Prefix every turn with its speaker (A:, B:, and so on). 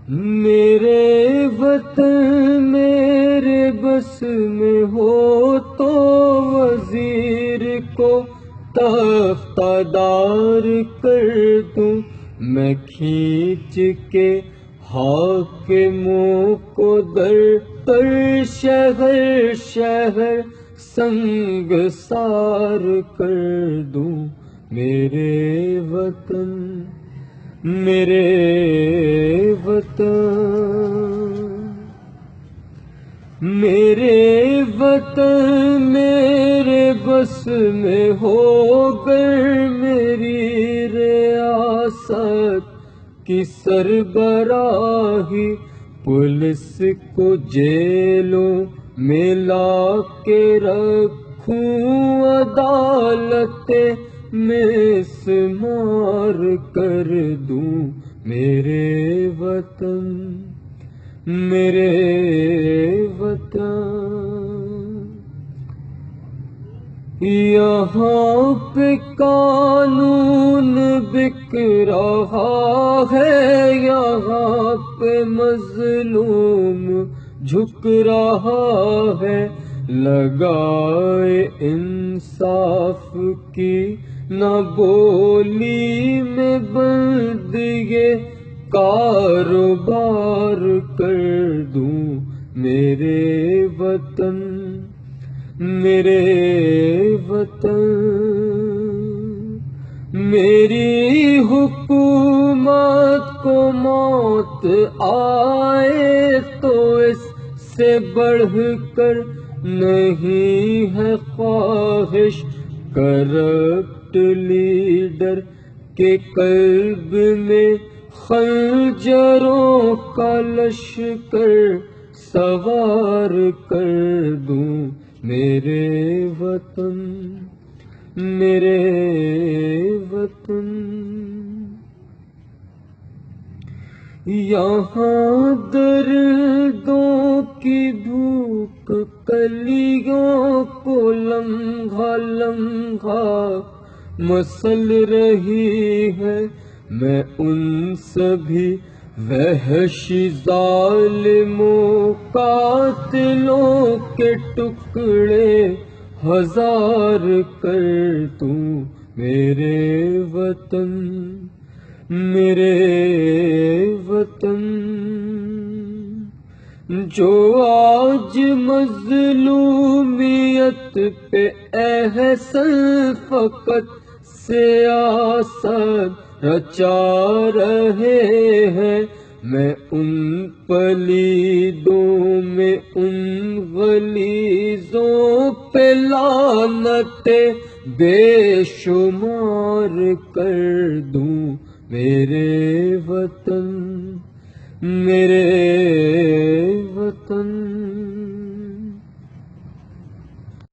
A: میرے وطن میرے بس میں ہو تو وزیر کو تختہ دار کر دوں، میں کھینچ کے حاکموں کو در در شہر شہر سنگسار کر دوں۔ میرے وطن میرے وطن میرے وطن میرے بس میں ہو گر میری ریاست کی سربراہی، پولیس کو جیلوں میں لا کے رکھوں، عدالت میں سمار کر دوں۔ میرے وطن میرے وطن یہاں پہ قانون بک رہا ہے، یہاں پہ مظلوم جھک رہا ہے، لگائے انصاف کی نہ بولی میں بند یہ کاروبار کر دوں۔ میرے وطن میرے وطن میری حکومت کو موت آئے تو اس سے بڑھ کر نہیں ہے خواہش کرپٹ لیڈر کے قلب میں خنجروں کا لشکر سوار کر دوں۔ میرے وطن میرے وطن یہاں دردوں کی بھوک کلیوں کو لمحہ لمحہ مسل رہی ہے، میں ان سبھی وحشی ظالموں قاتلوں کے ٹکڑے ہزار کر دوں۔ میرے وطن میرے وطن جو آج مظلومیت پہ احسن فقط سیاست رچا رہے ہیں، میں ان پلیدوں میں ان غلیظوں پہ لعنت بے شمار کر دوں۔ میرے وطن میرے وطن